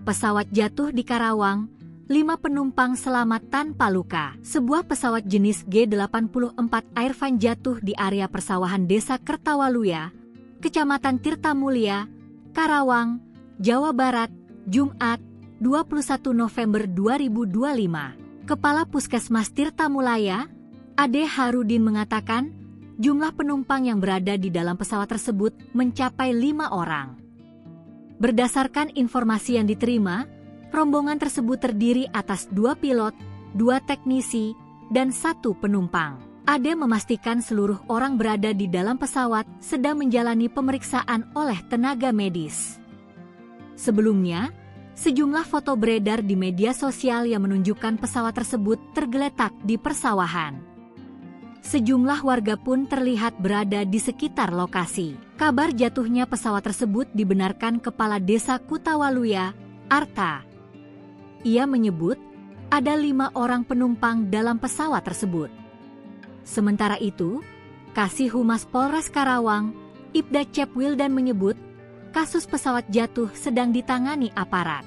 Pesawat jatuh di Karawang, 5 penumpang selamat tanpa luka. Sebuah pesawat jenis G-84 Airvan jatuh di area persawahan Desa Kertawaluya, Kecamatan Tirtamulia, Karawang, Jawa Barat, Jumat, 21 November 2025. Kepala Puskesmas Tirtamulaya, Ade Harudin mengatakan, jumlah penumpang yang berada di dalam pesawat tersebut mencapai 5 orang. Berdasarkan informasi yang diterima, rombongan tersebut terdiri atas 2 pilot, 2 teknisi, dan 1 penumpang. Ade memastikan seluruh orang berada di dalam pesawat sedang menjalani pemeriksaan oleh tenaga medis. Sebelumnya, sejumlah foto beredar di media sosial yang menunjukkan pesawat tersebut tergeletak di persawahan. Sejumlah warga pun terlihat berada di sekitar lokasi. Kabar jatuhnya pesawat tersebut dibenarkan Kepala Desa Kutawaluya, Arta. Ia menyebut ada 5 orang penumpang dalam pesawat tersebut. Sementara itu, Kasih Humas Polres Karawang, Ibda Cep Wildan menyebut kasus pesawat jatuh sedang ditangani aparat.